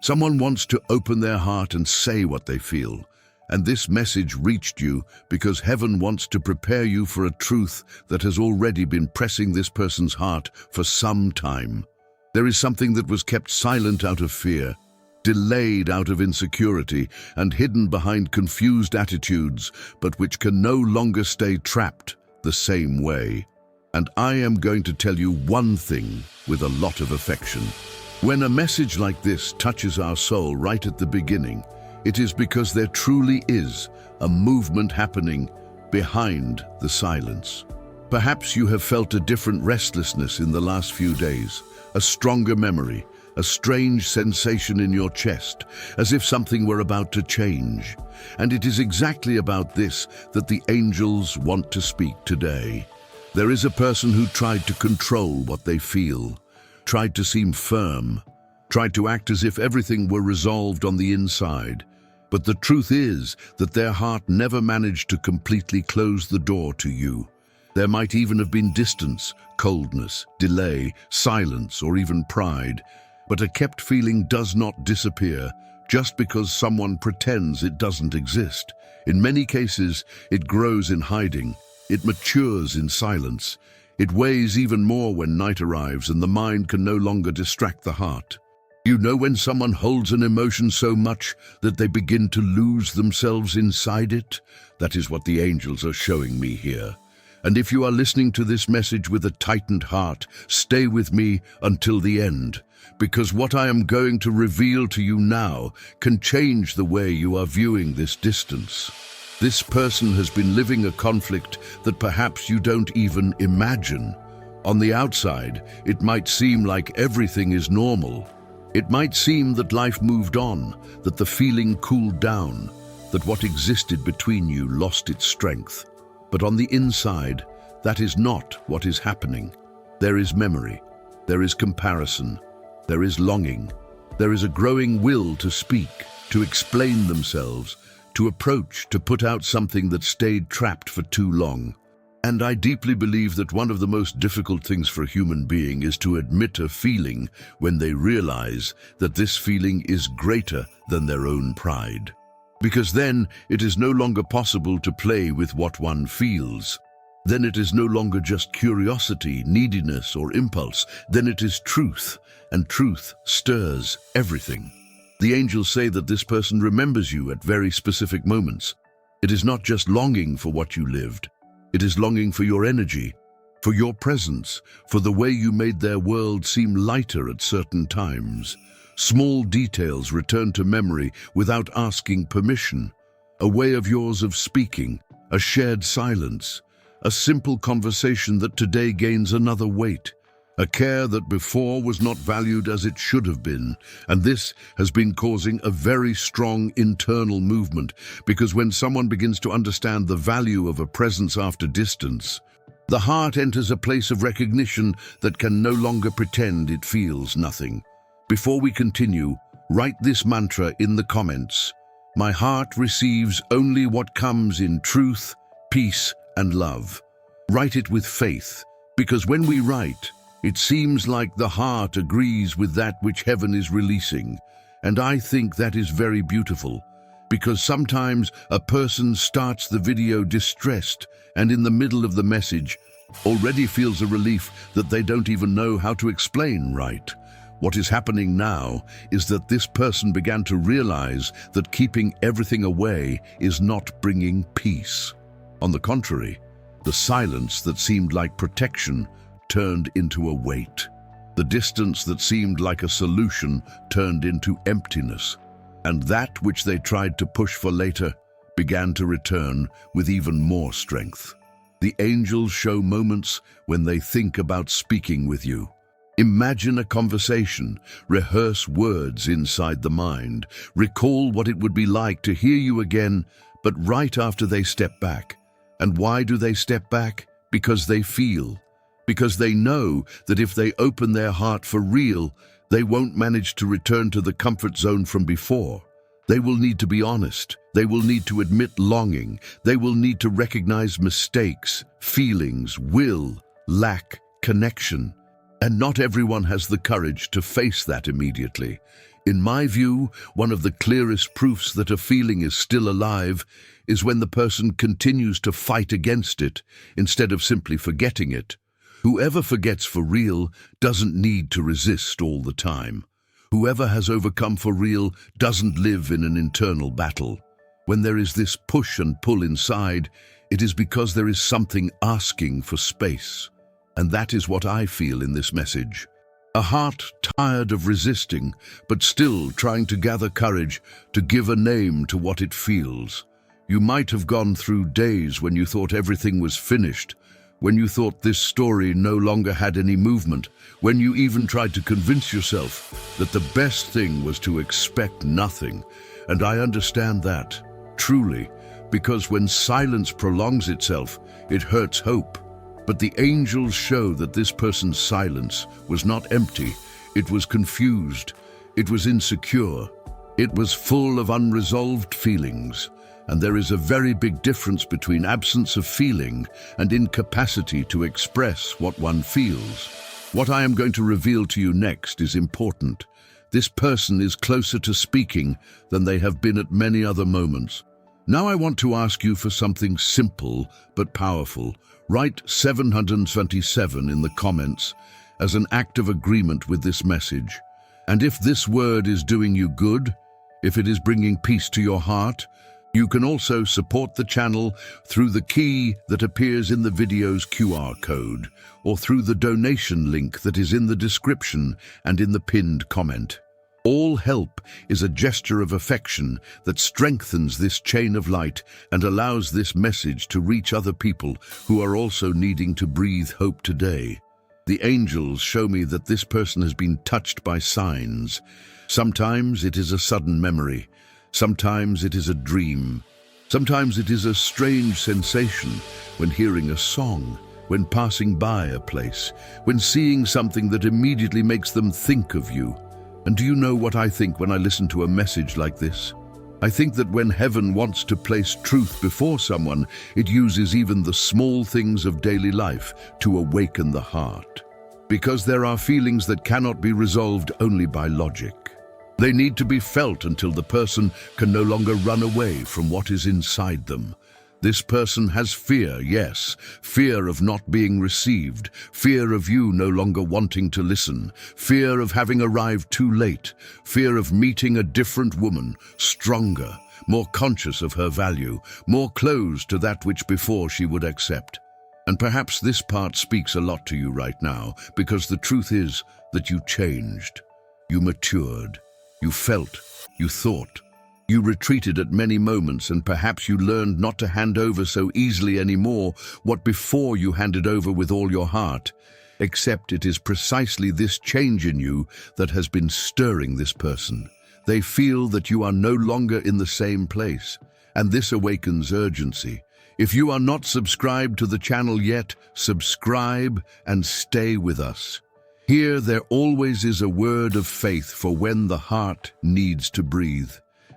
Someone wants to open their heart and say what they feel. And this message reached you because heaven wants to prepare you for a truth that has already been pressing this person's heart for some time. There is something that was kept silent out of fear, delayed out of insecurity, and hidden behind confused attitudes, but which can no longer stay trapped the same way. And I am going to tell you one thing with a lot of affection. When a message like this touches our soul right at the beginning, it is because there truly is a movement happening behind the silence. Perhaps you have felt a different restlessness in the last few days, a stronger memory, a strange sensation in your chest, as if something were about to change. And it is exactly about this that the angels want to speak today. There is a person who tried to control what they feel, tried to seem firm, tried to act as if everything were resolved on the inside. But the truth is that their heart never managed to completely close the door to you. There might even have been distance, coldness, delay, silence, or even pride. But a kept feeling does not disappear just because someone pretends it doesn't exist. In many cases, it grows in hiding. It matures in silence. It weighs even more when night arrives and the mind can no longer distract the heart. You know when someone holds an emotion so much that they begin to lose themselves inside it? That is what the angels are showing me here. And if you are listening to this message with a tightened heart, stay with me until the end, because what I am going to reveal to you now can change the way you are viewing this distance. This person has been living a conflict that perhaps you don't even imagine. On the outside, it might seem like everything is normal. It might seem that life moved on, that the feeling cooled down, that what existed between you lost its strength. But on the inside, that is not what is happening. There is memory, there is comparison, there is longing, there is a growing will to speak, to explain themselves, to approach, to put out something that stayed trapped for too long. And I deeply believe that one of the most difficult things for a human being is to admit a feeling when they realize that this feeling is greater than their own pride. Because then it is no longer possible to play with what one feels. Then it is no longer just curiosity, neediness, or impulse. Then it is truth, and truth stirs everything. The angels say that this person remembers you at very specific moments. It is not just longing for what you lived. It is longing for your energy, for your presence, for the way you made their world seem lighter at certain times. Small details return to memory without asking permission. A way of yours of speaking, a shared silence, a simple conversation that today gains another weight. A care that before was not valued as it should have been. And this has been causing a very strong internal movement, because when someone begins to understand the value of a presence after distance, the heart enters a place of recognition that can no longer pretend it feels nothing. Before we continue, write this mantra in the comments. My heart receives only what comes in truth, peace, and love. Write it with faith, because when we write, it seems like the heart agrees with that which heaven is releasing. And I think that is very beautiful, because sometimes a person starts the video distressed and in the middle of the message already feels a relief that they don't even know how to explain right. What is happening now is that this person began to realize that keeping everything away is not bringing peace. On the contrary, the silence that seemed like protection turned into a weight. The distance that seemed like a solution turned into emptiness. And that which they tried to push for later began to return with even more strength. The angels show moments when they think about speaking with you. Imagine a conversation, rehearse words inside the mind, recall what it would be like to hear you again, but right after they step back. And why do they step back? Because they feel. Because they know that if they open their heart for real, they won't manage to return to the comfort zone from before. They will need to be honest. They will need to admit longing. They will need to recognize mistakes, feelings, will, lack, connection. And not everyone has the courage to face that immediately. In my view, one of the clearest proofs that a feeling is still alive is when the person continues to fight against it instead of simply forgetting it. Whoever forgets for real doesn't need to resist all the time. Whoever has overcome for real doesn't live in an internal battle. When there is this push and pull inside, it is because there is something asking for space. And that is what I feel in this message. A heart tired of resisting, but still trying to gather courage to give a name to what it feels. You might have gone through days when you thought everything was finished, when you thought this story no longer had any movement, when you even tried to convince yourself that the best thing was to expect nothing. And I understand that, truly, because when silence prolongs itself, it hurts hope. But the angels show that this person's silence was not empty, it was confused, it was insecure, it was full of unresolved feelings. And there is a very big difference between absence of feeling and incapacity to express what one feels. What I am going to reveal to you next is important. This person is closer to speaking than they have been at many other moments. Now I want to ask you for something simple but powerful. Write 727 in the comments as an act of agreement with this message. And if this word is doing you good, if it is bringing peace to your heart, you can also support the channel through the key that appears in the video's QR code or through the donation link that is in the description and in the pinned comment. All help is a gesture of affection that strengthens this chain of light and allows this message to reach other people who are also needing to breathe hope today. The angels show me that this person has been touched by signs. Sometimes it is a sudden memory. Sometimes it is a dream. Sometimes it is a strange sensation when hearing a song, when passing by a place, when seeing something that immediately makes them think of you. And do you know what I think when I listen to a message like this? I think that when heaven wants to place truth before someone, it uses even the small things of daily life to awaken the heart. Because there are feelings that cannot be resolved only by logic. They need to be felt until the person can no longer run away from what is inside them. This person has fear, yes, fear of not being received, fear of you no longer wanting to listen, fear of having arrived too late, fear of meeting a different woman, stronger, more conscious of her value, more close to that which before she would accept. And perhaps this part speaks a lot to you right now, because the truth is that you changed, you matured, you felt, you thought. You retreated at many moments, and perhaps you learned not to hand over so easily anymore what before you handed over with all your heart. Except it is precisely this change in you that has been stirring this person. They feel that you are no longer in the same place, and this awakens urgency. If you are not subscribed to the channel yet, subscribe and stay with us. Here there always is a word of faith for when the heart needs to breathe.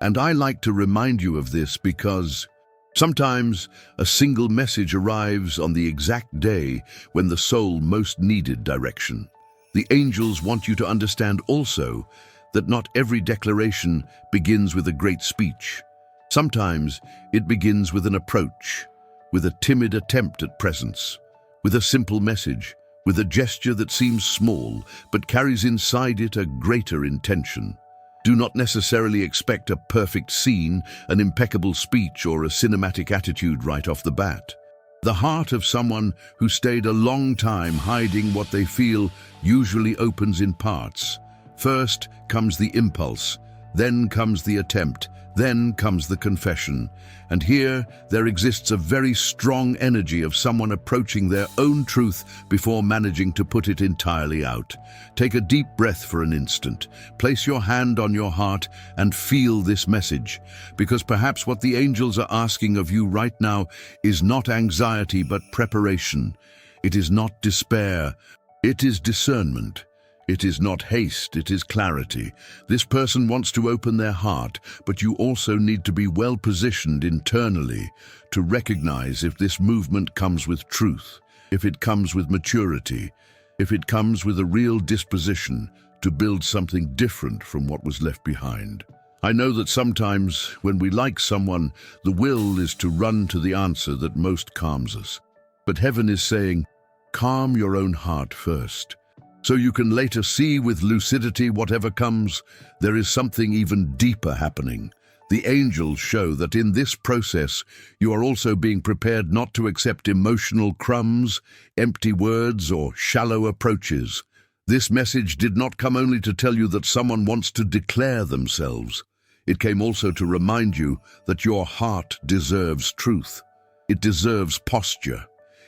And I like to remind you of this because sometimes a single message arrives on the exact day when the soul most needed direction. The angels want you to understand also that not every declaration begins with a great speech. Sometimes it begins with an approach, with a timid attempt at presence, with a simple message, with a gesture that seems small but carries inside it a greater intention. Do not necessarily expect a perfect scene, an impeccable speech, or a cinematic attitude right off the bat. The heart of someone who stayed a long time hiding what they feel usually opens in parts. First comes the impulse, then comes the attempt, then comes the confession. And here there exists a very strong energy of someone approaching their own truth before managing to put it entirely out. Take a deep breath for an instant. Place your hand on your heart and feel this message, because perhaps what the angels are asking of you right now is not anxiety but preparation. It is not despair. It is discernment. It is not haste, it is clarity. This person wants to open their heart, but you also need to be well positioned internally to recognize if this movement comes with truth, if it comes with maturity, if it comes with a real disposition to build something different from what was left behind. I know that sometimes when we like someone, the will is to run to the answer that most calms us. But heaven is saying, calm your own heart first, so you can later see with lucidity whatever comes. There is something even deeper happening. The angels show that in this process, you are also being prepared not to accept emotional crumbs, empty words, or shallow approaches. This message did not come only to tell you that someone wants to declare themselves. It came also to remind you that your heart deserves truth. It deserves posture.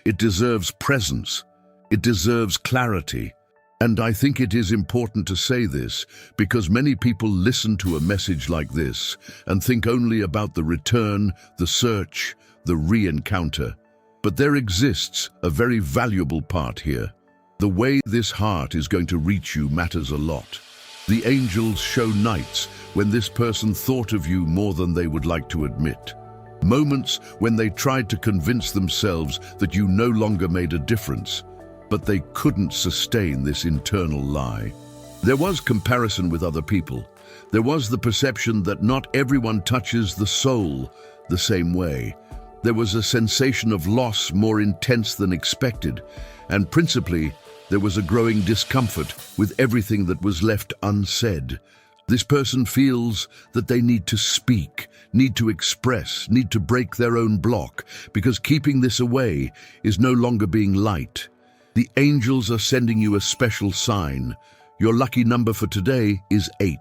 It deserves presence. It deserves clarity. And I think it is important to say this because many people listen to a message like this and think only about the return, the search, the re-encounter. But there exists a very valuable part here. The way this heart is going to reach you matters a lot. The angels show nights when this person thought of you more than they would like to admit. Moments when they tried to convince themselves that you no longer made a difference, but they couldn't sustain this internal lie. There was comparison with other people. There was the perception that not everyone touches the soul the same way. There was a sensation of loss more intense than expected, and principally, there was a growing discomfort with everything that was left unsaid. This person feels that they need to speak, need to express, need to break their own block, because keeping this away is no longer being light. The angels are sending you a special sign. Your lucky number for today is 8.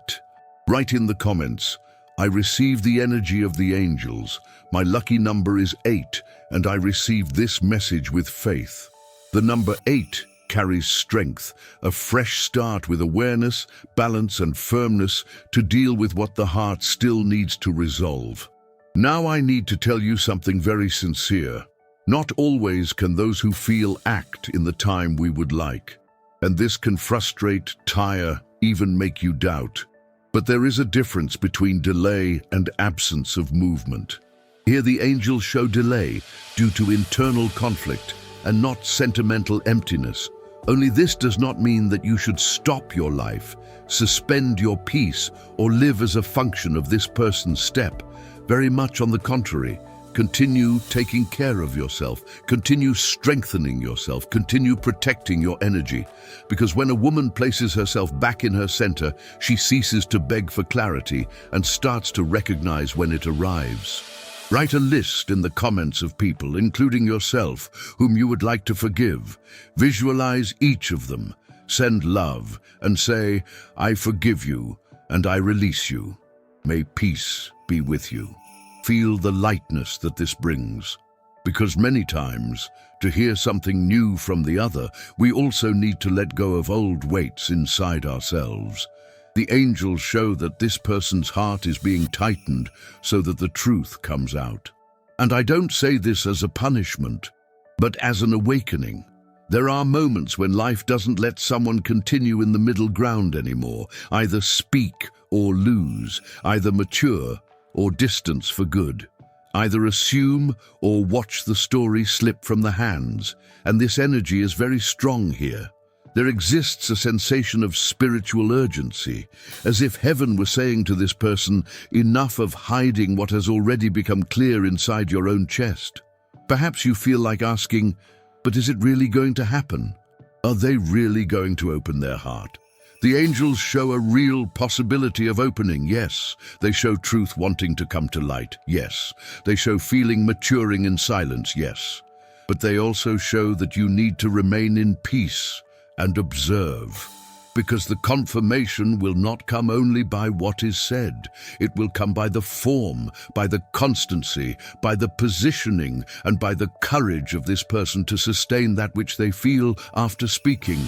Write in the comments, I receive the energy of the angels. My lucky number is 8, and I receive this message with faith. The number 8 carries strength, a fresh start with awareness, balance, and firmness to deal with what the heart still needs to resolve. Now I need to tell you something very sincere. Not always can those who feel act in the time we would like, and this can frustrate, tire, even make you doubt. But there is a difference between delay and absence of movement. Here the angels show delay due to internal conflict and not sentimental emptiness. Only this does not mean that you should stop your life, suspend your peace, or live as a function of this person's step. Very much on the contrary, continue taking care of yourself, continue strengthening yourself, continue protecting your energy. Because when a woman places herself back in her center, she ceases to beg for clarity and starts to recognize when it arrives. Write a list in the comments of people, including yourself, whom you would like to forgive. Visualize each of them. Send love and say, I forgive you and I release you. May peace be with you. Feel the lightness that this brings. Because many times, to hear something new from the other, we also need to let go of old weights inside ourselves. The angels show that this person's heart is being tightened so that the truth comes out. And I don't say this as a punishment, but as an awakening. There are moments when life doesn't let someone continue in the middle ground anymore, either speak or lose, either mature or distance for good, either assume or watch the story slip from the hands. And this energy is very strong here. There exists a sensation of spiritual urgency, as if heaven were saying to this person, enough of hiding what has already become clear inside your own chest. Perhaps you feel like asking, but is it really going to happen? Are they really going to open their heart? The angels show a real possibility of opening, yes. They show truth wanting to come to light, yes. They show feeling maturing in silence, yes. But they also show that you need to remain in peace and observe, because the confirmation will not come only by what is said. It will come by the form, by the constancy, by the positioning, and by the courage of this person to sustain that which they feel after speaking.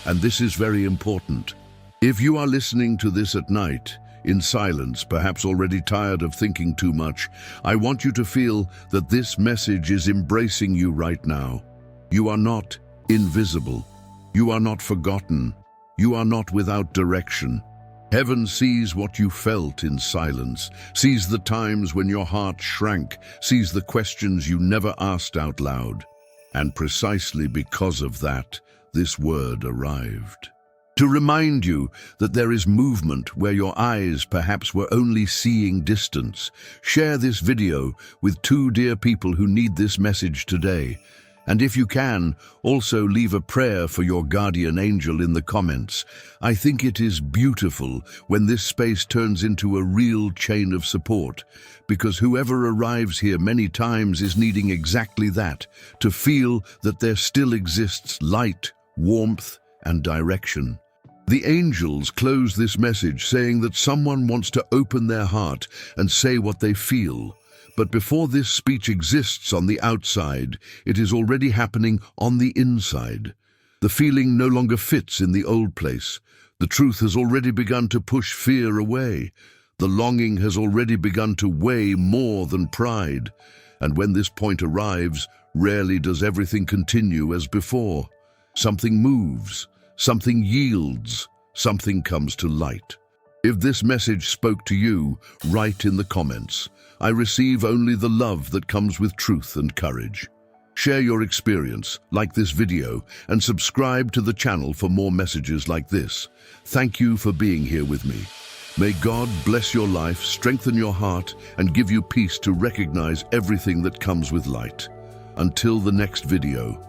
And this is very important. If you are listening to this at night, in silence, perhaps already tired of thinking too much, I want you to feel that this message is embracing you right now. You are not invisible. You are not forgotten. You are not without direction. Heaven sees what you felt in silence, sees the times when your heart shrank, sees the questions you never asked out loud. And precisely because of that, this word arrived. To remind you that there is movement where your eyes perhaps were only seeing distance. Share this video with 2 dear people who need this message today. And if you can, also leave a prayer for your guardian angel in the comments. I think it is beautiful when this space turns into a real chain of support, because whoever arrives here many times is needing exactly that, to feel that there still exists light, warmth, and direction. The angels close this message saying that someone wants to open their heart and say what they feel. But before this speech exists on the outside, it is already happening on the inside. The feeling no longer fits in the old place. The truth has already begun to push fear away. The longing has already begun to weigh more than pride. And when this point arrives, rarely does everything continue as before. Something moves. Something yields, something comes to light. If this message spoke to you, write in the comments. I receive only the love that comes with truth and courage. Share your experience, like this video, and subscribe to the channel for more messages like this. Thank you for being here with me. May God bless your life, strengthen your heart, and give you peace to recognize everything that comes with light. Until the next video.